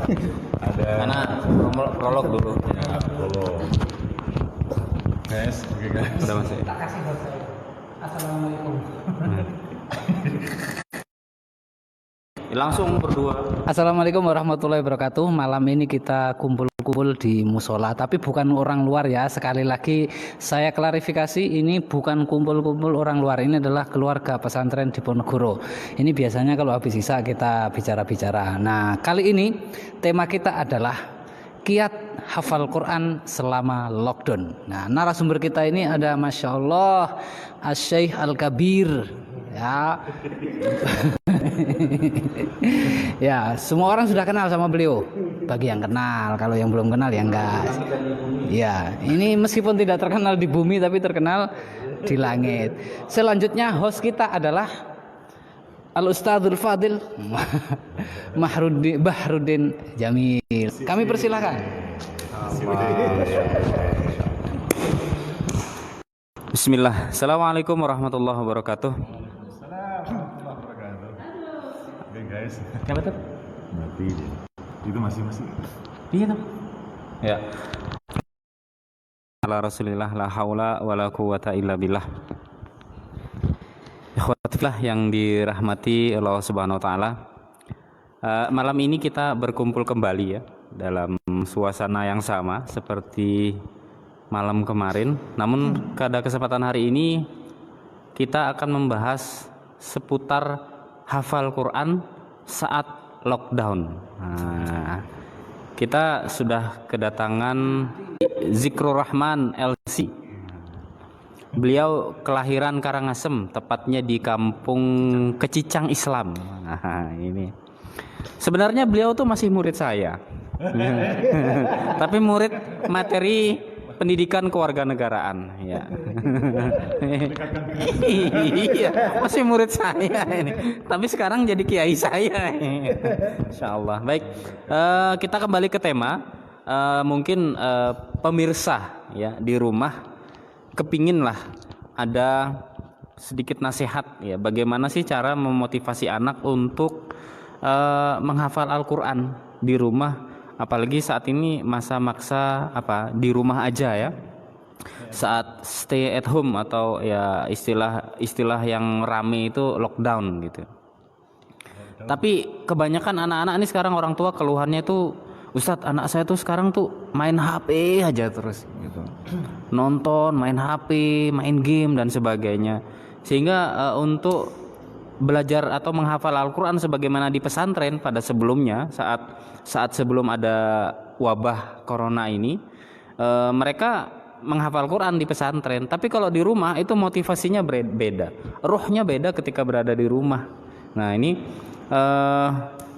Ada Karena prolog dulu. ya, prolog. Guys, oke guys. Udah masih. Tak kasih buat saya. Assalamualaikum. Langsung berdua. Assalamualaikum warahmatullahi wabarakatuh. Malam ini kita kumpul-kumpul di musola, tapi bukan orang luar ya. Sekali lagi saya klarifikasi, ini bukan kumpul-kumpul orang luar. Ini adalah keluarga pesantren Diponegoro. Ini biasanya kalau habis sisa kita bicara-bicara. Nah, kali ini tema kita adalah kiat hafal Quran selama lockdown. Nah, narasumber kita ini ada Masya Allah Asy-Syaikh Al-Kabir ya. Ya, semua orang sudah kenal sama beliau. Bagi yang kenal, kalau yang belum kenal ya enggak. Ya, ini meskipun tidak terkenal di bumi tapi terkenal di langit. Selanjutnya host kita adalah Al-Ustadzul Fadil Bahrudin Jamil. Kami persilahkan. Bismillah. Assalamualaikum warahmatullahi wabarakatuh. Oke guys. Apa tuh? Mati dia. Itu masih. Iya tuh. Ya. Ala Rasulillah la haula wala quwata illa billah. Ikhwatiflah yang dirahmati Allah Subhanahu wa taala. Malam ini kita berkumpul kembali ya dalam suasana yang sama seperti malam kemarin. Namun pada kesempatan hari ini kita akan membahas seputar hafal Quran saat lockdown. Nah, kita sudah kedatangan Zikrur Rahman LC. Beliau kelahiran Karangasem, tepatnya di Kampung Kecicang Islam. Nah, ini. Sebenarnya beliau tuh masih murid saya. Tapi murid materi pendidikan kewarganegaraan ya. Iya, masih murid saya ini. Tapi sekarang jadi kiai saya. Insyaallah. Baik, kita kembali ke tema. Mungkin pemirsa ya di rumah kepinginlah ada sedikit nasihat ya, bagaimana sih cara memotivasi anak untuk menghafal Al-Quran di rumah, apalagi saat ini masa maksa di rumah aja ya, saat stay at home atau ya istilah yang rame itu lockdown gitu. Tapi kebanyakan anak-anak ini sekarang orang tua keluhannya itu, Ustadz, anak saya tuh sekarang tuh main HP aja terus gitu. Nonton, main HP, main game dan sebagainya. Sehingga untuk belajar atau menghafal Al-Quran sebagaimana di pesantren pada sebelumnya, saat sebelum ada wabah corona ini, mereka menghafal Quran di pesantren. Tapi kalau di rumah itu motivasinya beda, ruhnya beda ketika berada di rumah. Nah ini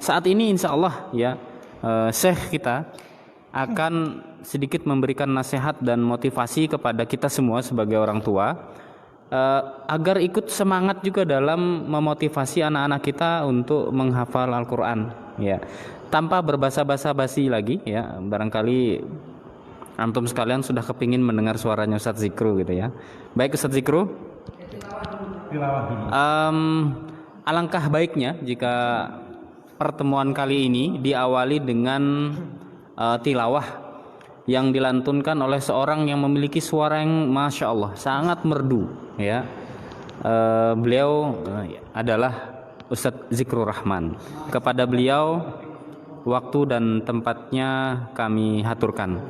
saat ini insya Allah ya, Syekh kita akan sedikit memberikan nasihat dan motivasi kepada kita semua sebagai orang tua, agar ikut semangat juga dalam memotivasi anak-anak kita untuk menghafal Al-Quran ya, tanpa berbasa-basa basi lagi ya. Barangkali antum sekalian sudah kepingin mendengar suaranya Ustadz Zikru gitu ya. Baik Ustadz Zikru, alangkah baiknya jika pertemuan kali ini diawali dengan tilawah yang dilantunkan oleh seorang yang memiliki suara yang Masya Allah sangat merdu ya. Beliau adalah Ustadz Zikrur Rahman. Kepada beliau waktu dan tempatnya kami haturkan.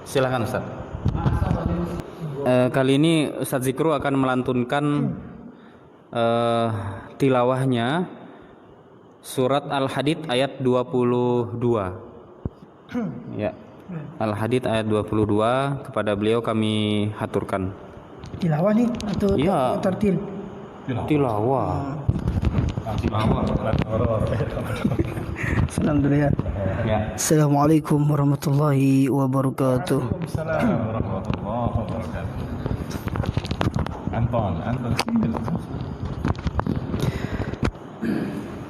Silakan Ustadz. Kali ini Ustadz Zikru akan melantunkan tilawahnya surat Al-Hadid ayat 22 ya. Al-Hadid ayat 22, kepada beliau kami haturkan. Tilawah nih atau ya, tartil? Tilawah. Alhamdulillah. Ya. Assalamualaikum warahmatullahi wabarakatuh. Waalaikumsalam warahmatullahi wabarakatuh. Anton.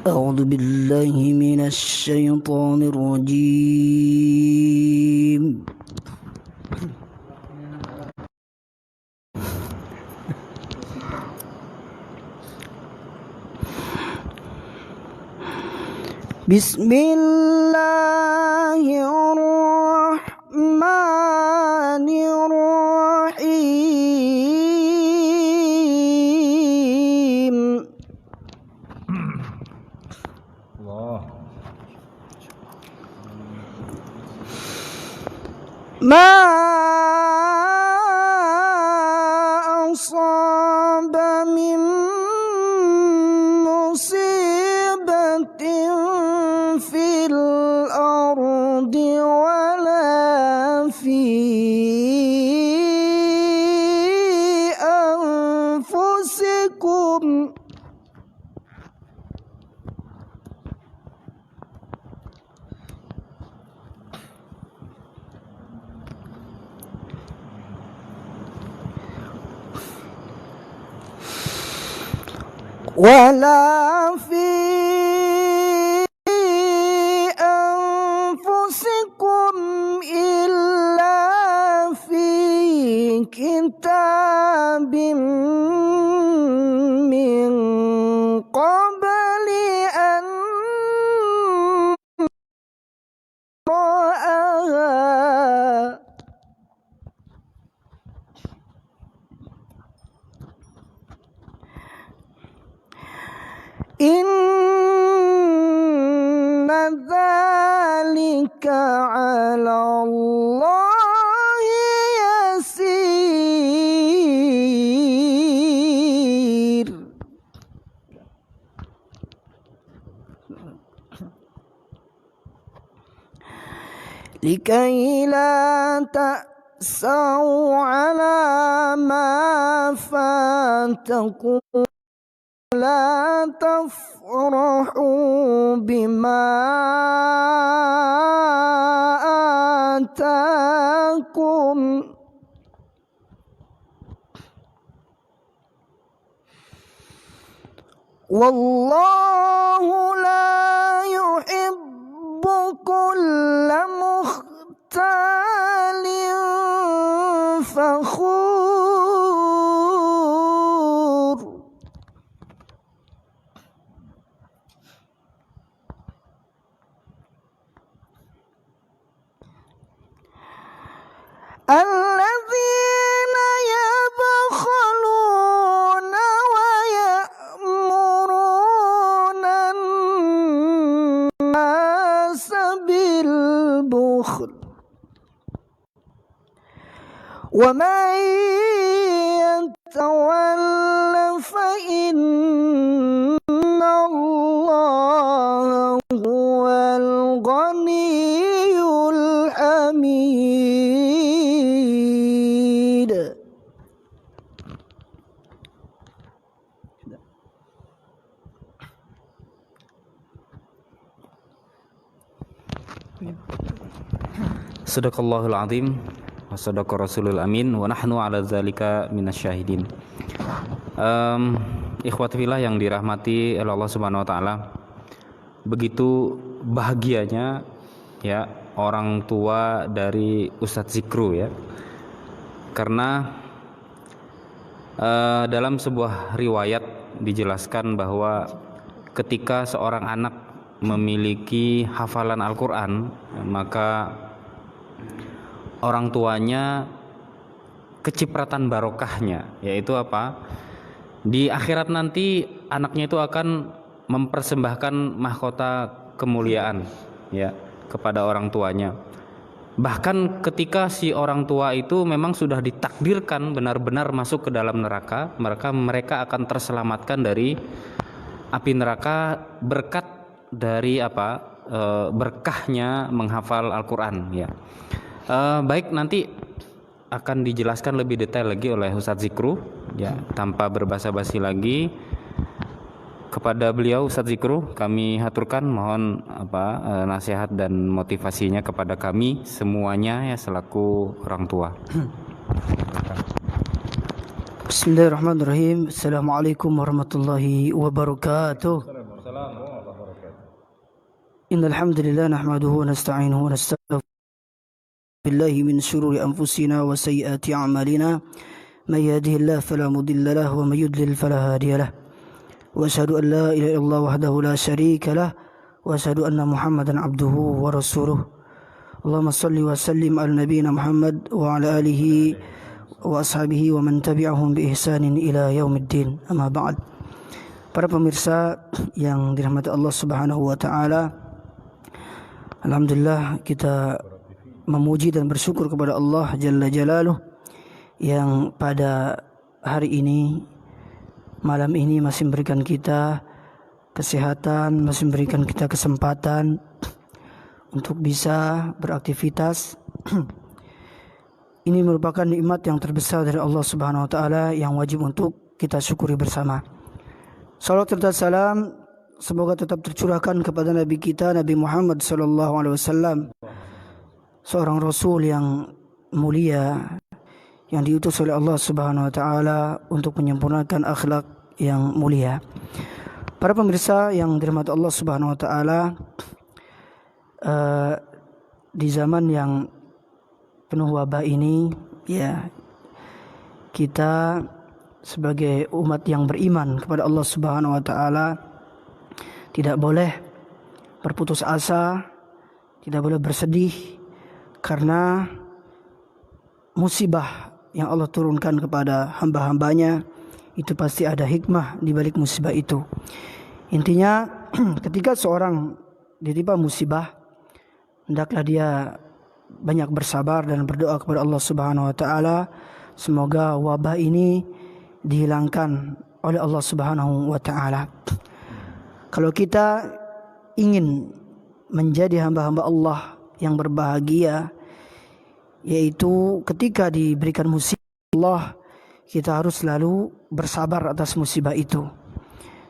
أعوذ بالله من الشيطان الرجيم بسم الله الرحمن الرحيم Allah. ما أصاب من مصيبة في الأرض ولا في أنفسكم ولا في أنفسكم إلا في كتاب من قبل أن نرآها إن ذلك على الله يسير لكي لا تأسوا على ما فاتكم لا تفرحوا بما آتاكم والله لا يحب كل مختال فخور الذين يبخلون ويأمرون الناس بالبخل ومن يتول فإن الله هو الغني الحميد. Sadaqallahul azim wa sadaqa rasulul amin wa nahnu ala dzalika minasyahidin. Ikhwati fillah yang dirahmati oleh Allah Subhanahu wa taala. Begitu bahagianya ya orang tua dari Ustadz Zikru ya. Karena dalam sebuah riwayat dijelaskan bahwa ketika seorang anak memiliki hafalan Al-Qur'an, maka orang tuanya kecipratan barokahnya, yaitu apa? Di akhirat nanti anaknya itu akan mempersembahkan mahkota kemuliaan ya kepada orang tuanya. Bahkan ketika si orang tua itu memang sudah ditakdirkan benar-benar masuk ke dalam neraka, mereka akan terselamatkan dari api neraka berkat dari apa? Berkahnya menghafal Al-Qur'an ya. Baik, nanti akan dijelaskan lebih detail lagi oleh Ustadz Zikru ya, tanpa berbasa-basi lagi. Kepada beliau Ustadz Zikru kami haturkan mohon nasihat dan motivasinya kepada kami semuanya ya selaku orang tua. Bismillahirrahmanirrahim. Assalamualaikum warahmatullahi wabarakatuh. Innal hamdalillah nahmaduhu wa nasta'inuhu wa nastaghfiruh billahi min shururi anfusina wa sayyiati a'malina may yahdihillahu fala mudilla lahu wa may yudlil fala hadiya lahu wa asyhadu an la ilaha illallah wahdahu la syarika lahu wa وأشهد أن محمدا عبده ورسوله اللهم صل وسلم على نبينا محمد وعلى آله وأصحابه ومن تبعهم بإحسان إلى يوم الدين. Amma ba'd. Para pemirsa yang dirahmati Allah Subhanahu wa taala, alhamdulillah kita memuji dan bersyukur kepada Allah Jalla Jalaluh yang pada hari ini, malam ini masih memberikan kita kesehatan, masih memberikan kita kesempatan untuk bisa beraktivitas. Ini merupakan nikmat yang terbesar dari Allah Subhanahu wa taala yang wajib untuk kita syukuri bersama. Salawat serta salam semoga tetap tercurahkan kepada Nabi kita Nabi Muhammad sallallahu alaihi wasallam, seorang rasul yang mulia yang diutus oleh Allah Subhanahu wa taala untuk menyempurnakan akhlak yang mulia. Para pemirsa yang dirahmati Allah Subhanahu wa taala, di zaman yang penuh wabah ini, ya, kita sebagai umat yang beriman kepada Allah Subhanahu wa taala tidak boleh berputus asa, tidak boleh bersedih karena musibah yang Allah turunkan kepada hamba-hambanya. Itu pasti ada hikmah di balik musibah itu. Intinya ketika seorang ditimpa musibah, hendaklah dia banyak bersabar dan berdoa kepada Allah Subhanahu wa taala semoga wabah ini dihilangkan oleh Allah Subhanahu wa taala. Kalau kita ingin menjadi hamba-hamba Allah yang berbahagia, yaitu ketika diberikan musibah Allah, kita harus selalu bersabar atas musibah itu.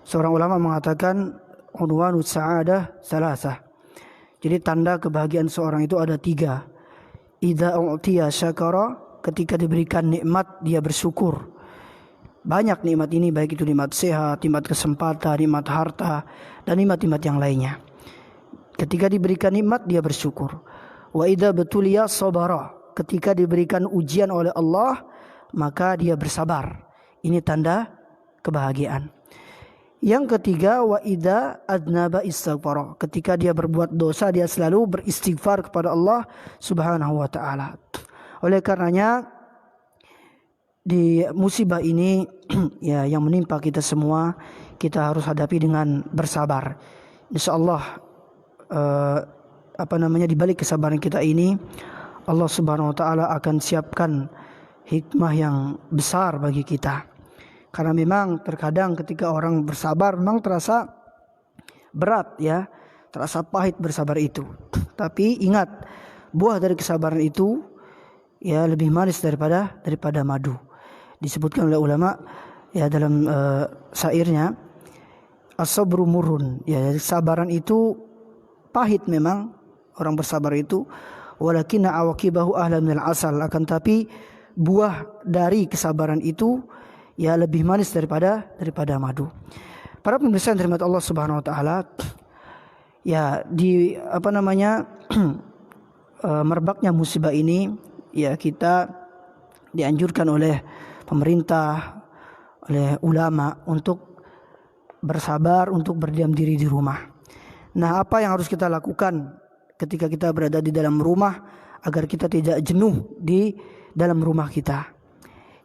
Seorang ulama mengatakan unwanus sa'adah salasah. Jadi tanda kebahagiaan seorang itu ada 3. Idza u'tiya syakara, ketika diberikan nikmat dia bersyukur. Banyak nikmat ini, baik itu nikmat sehat, nikmat kesempatan, nikmat harta, dan nikmat-nikmat yang lainnya. Ketika diberikan nikmat dia bersyukur. Wa idza betuliya sabara, ketika diberikan ujian oleh Allah maka dia bersabar. Ini tanda kebahagiaan. Yang ketiga, wa idza adnaba istighfara, ketika dia berbuat dosa dia selalu beristighfar kepada Allah Subhanahu wa taala. Oleh karenanya di musibah ini ya yang menimpa kita semua, kita harus hadapi dengan bersabar. Insyaallah di balik kesabaran kita ini Allah Subhanahu wa taala akan siapkan hikmah yang besar bagi kita. Karena memang terkadang ketika orang bersabar memang terasa berat, ya, terasa pahit bersabar itu. Tapi ingat, buah dari kesabaran itu ya lebih manis daripada madu. Disebutkan oleh ulama ya dalam syairnya, as-sabru murrun, ya, kesabaran itu pahit memang, orang bersabar itu, walakinna awaqibahu ahlan minal asal, akan tapi buah dari kesabaran itu ya lebih manis daripada madu. Para pemirsa yang dirahmati Allah Subhanahu wa taala, ya di merebaknya musibah ini ya kita dianjurkan oleh pemerintah, oleh ulama untuk bersabar, untuk berdiam diri di rumah. Nah, apa yang harus kita lakukan ketika kita berada di dalam rumah agar kita tidak jenuh di dalam rumah kita?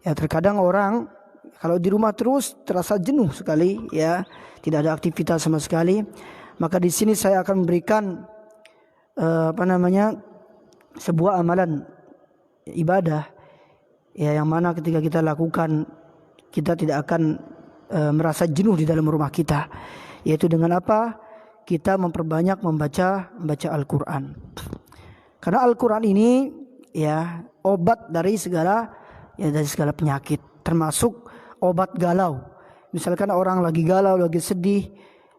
Ya, terkadang orang kalau di rumah terus terasa jenuh sekali, ya, tidak ada aktivitas sama sekali. Maka di sini saya akan memberikan sebuah amalan ibadah ya yang mana ketika kita lakukan kita tidak akan merasa jenuh di dalam rumah kita, yaitu dengan apa? Kita memperbanyak membaca Al-Qur'an. Karena Al-Qur'an ini ya obat dari segala penyakit, termasuk obat galau. Misalkan orang lagi galau, lagi sedih,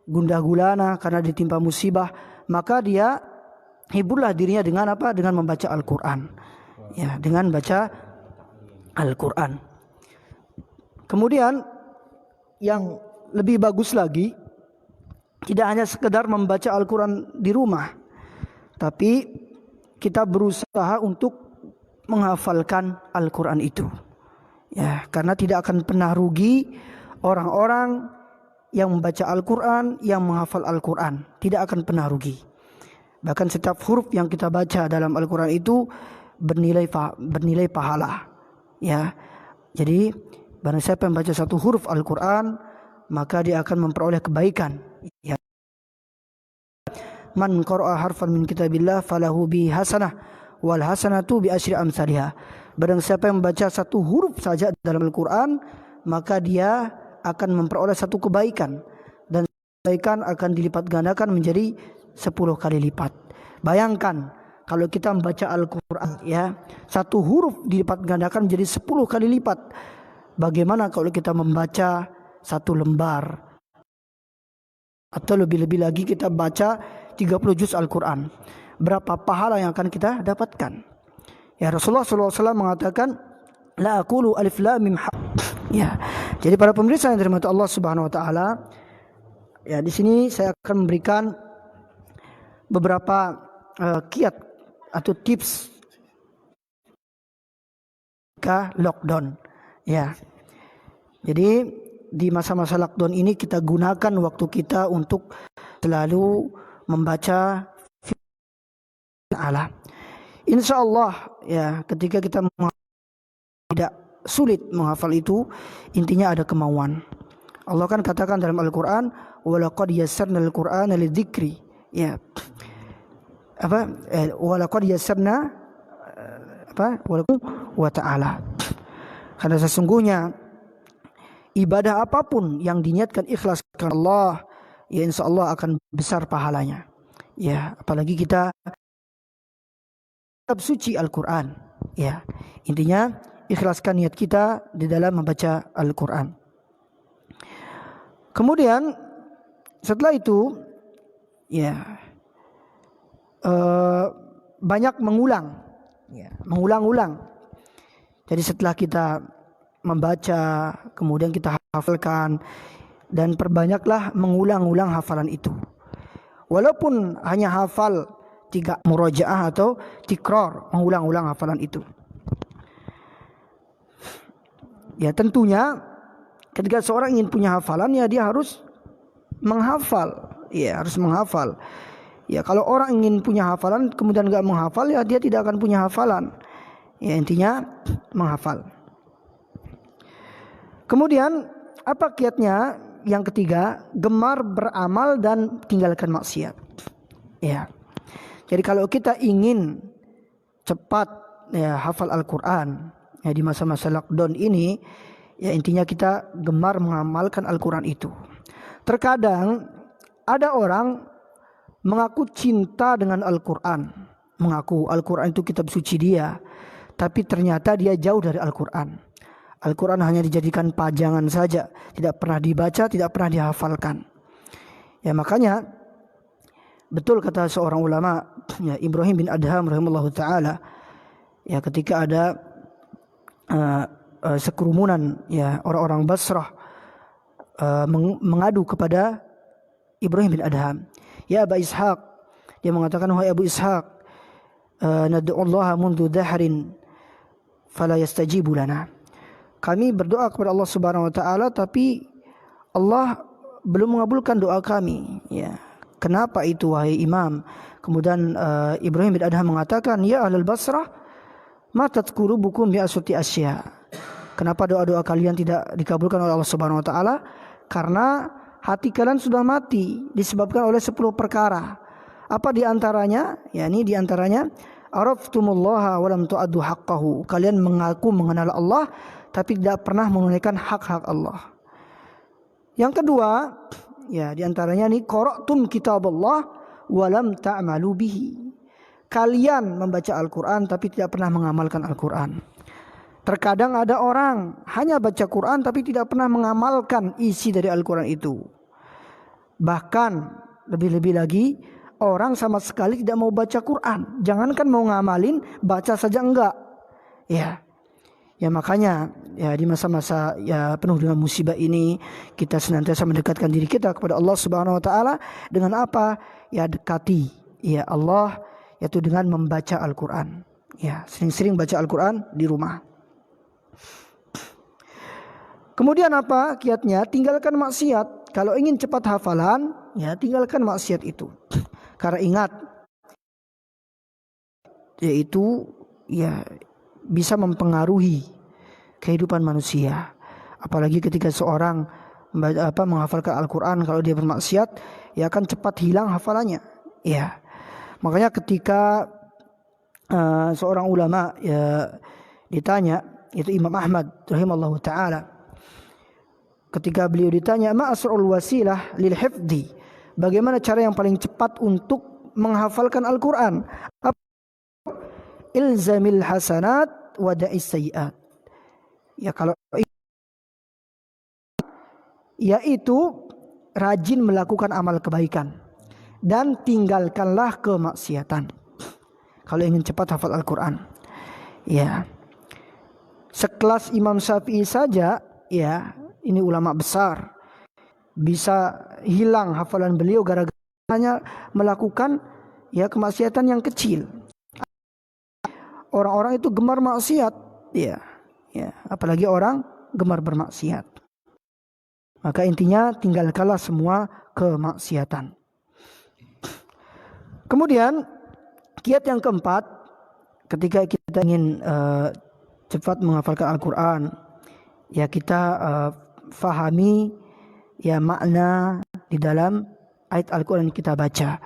gundah gulana karena ditimpa musibah, maka dia hiburlah dirinya dengan apa? Dengan membaca Al-Qur'an. Ya, dengan baca Al-Qur'an. Kemudian yang lebih bagus lagi, tidak hanya sekedar membaca Al-Qur'an di rumah, tapi kita berusaha untuk menghafalkan Al-Qur'an itu. Ya, karena tidak akan pernah rugi orang-orang yang membaca Al-Quran, yang menghafal Al-Quran tidak akan pernah rugi. Bahkan setiap huruf yang kita baca dalam Al-Quran itu bernilai pahala. Ya, jadi barang siapa yang baca satu huruf Al-Quran, maka dia akan memperoleh kebaikan. Ya. Man qara'a harfan min kitabillah falahu bi hasanah wal hasanatu bi asyri amsalha. Barang siapa yang membaca satu huruf saja dalam Al-Quran, maka dia akan memperoleh satu kebaikan, dan kebaikan akan dilipat gandakan menjadi 10 kali lipat. Bayangkan kalau kita membaca Al-Quran, ya, satu huruf dilipat gandakan menjadi 10 kali lipat. Bagaimana kalau kita membaca satu lembar, atau lebih-lebih lagi kita baca 30 juz Al-Quran, berapa pahala yang akan kita dapatkan? Ya, Rasulullah SAW mengatakan, la aqulu alif lam mim. Ya, jadi para pemirsa yang dirahmati Allah Subhanahu Wa Taala, ya, di sini saya akan memberikan beberapa kiat atau tips ketika lockdown. Ya, jadi di masa-masa lockdown ini kita gunakan waktu kita untuk selalu membaca firman Allah. Insya Allah, ya, ketika kita tidak sulit menghafal itu, intinya ada kemauan. Allah kan katakan dalam Al-Quran, walaqad yassarna al-Qur'ana lidzikri. Ya, apa? Walaqad yassarna wa ta'ala. Karena sesungguhnya ibadah apapun yang diniatkan ikhlas karena Allah, ya insya Allah akan besar pahalanya. Ya, apalagi kita kitab suci Al-Quran. Ya, intinya ikhlaskan niat kita di dalam membaca Al-Quran. Kemudian setelah itu, ya, banyak mengulang, ya, mengulang-ulang. Jadi setelah kita membaca, kemudian kita hafalkan, dan perbanyaklah mengulang-ulang hafalan itu. Walaupun hanya hafal 3 murojaah atau tikrar, mengulang-ulang hafalan itu. Ya, tentunya ketika seorang ingin punya hafalan, ya dia harus menghafal. Ya, harus menghafal. Ya, kalau orang ingin punya hafalan kemudian enggak menghafal, ya dia tidak akan punya hafalan. Ya, intinya menghafal. Kemudian apa kiatnya? Yang ketiga, gemar beramal dan tinggalkan maksiat. Ya. Jadi kalau kita ingin cepat, ya, hafal Al-Quran, ya, di masa-masa lockdown ini, ya intinya kita gemar mengamalkan Al-Quran itu. Terkadang ada orang mengaku cinta dengan Al-Quran, mengaku Al-Quran itu kitab suci dia, tapi ternyata dia jauh dari Al-Quran. Al-Quran hanya dijadikan pajangan saja, tidak pernah dibaca, tidak pernah dihafalkan. Ya, makanya betul kata seorang ulama, ya, Ibrahim bin Adham rahimahullah ta'ala, ya, ketika ada sekerumunan, ya, orang-orang Basrah mengadu kepada Ibrahim bin Adham, ya Aba Ishaq, dia mengatakan, wahai Abu Ishaq, nad'ullaha mundu dahrin fala yastajibu lana. Kami berdoa kepada Allah Subhanahu Wa Taala, tapi Allah belum mengabulkan doa kami. Ya, kenapa itu wahai Imam? Kemudian Ibrahim bin Adham mengatakan, ya ahlul Basrah, ma tadhkurubukum bi aswati asya. Kenapa doa-doa kalian tidak dikabulkan oleh Allah Subhanahu Wa Taala? Karena hati kalian sudah mati disebabkan oleh 10 perkara. Apa di antaranya? Ya, ini di antaranya, araftumullah wa lam tu'addu haqqahu. Kalian mengaku mengenal Allah tapi tidak pernah menunaikan hak-hak Allah. Yang kedua, ya, di antaranya ini, qara'tum kitaballah wa lam ta'malu bihi. Kalian membaca Al-Quran tapi tidak pernah mengamalkan Al-Quran. Terkadang ada orang hanya baca Quran tapi tidak pernah mengamalkan isi dari Al-Quran itu. Bahkan lebih-lebih lagi, orang sama sekali tidak mau baca Quran. Jangankan mau ngamalin, baca saja enggak. Ya. Ya, makanya, ya, di masa-masa, ya, penuh dengan musibah ini, kita senantiasa mendekatkan diri kita kepada Allah Subhanahu Wa Taala dengan apa? Ya, dekati, ya, Allah, yaitu dengan membaca Al-Quran. Ya, sering-sering baca Al-Quran di rumah. Kemudian apa kiatnya? Tinggalkan maksiat. kalau ingin cepat hafalan, ya tinggalkan maksiat itu. Karena ingat, yaitu ya bisa mempengaruhi kehidupan manusia. Apalagi ketika seorang menghafalkan Al-Quran, kalau dia bermaksiat, ya akan cepat hilang hafalannya. Ya, makanya ketika seorang ulama ya ditanya, itu Imam Ahmad rahimallahu taala, ketika beliau ditanya ma asrul wasilah lil hifdzi, bagaimana cara yang paling cepat untuk menghafalkan Al-Quran? Ilzamil hasanat wa da'is sayyi'at. Ya kalau yaitu rajin melakukan amal kebaikan dan tinggalkanlah kemaksiatan. Kalau ingin cepat hafal Al-Quran, ya sekelas Imam Syafi'i saja, ya ini ulama besar, bisa hilang hafalan beliau gara-gara hanya melakukan ya kemaksiatan yang kecil. Orang-orang itu gemar maksiat, ya, apalagi orang gemar bermaksiat. Maka intinya tinggalkanlah semua kemaksiatan. Kemudian kiat yang keempat, ketika kita ingin cepat menghafalkan Al-Quran, ya kita fahami ya makna di dalam ayat Al-Quran yang kita baca.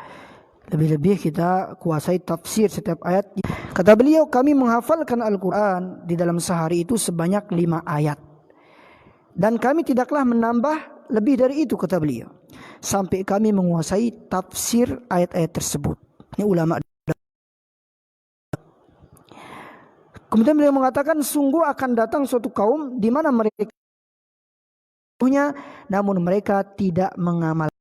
Lebih-lebih kita kuasai tafsir setiap ayat. Kata beliau, kami menghafalkan Al-Quran di dalam sehari itu sebanyak 5 ayat. Dan kami tidaklah menambah lebih dari itu, kata beliau, sampai kami menguasai tafsir ayat-ayat tersebut. Ini ulama. Kemudian beliau mengatakan, sungguh akan datang suatu kaum di mana mereka namun mereka tidak mengamalkan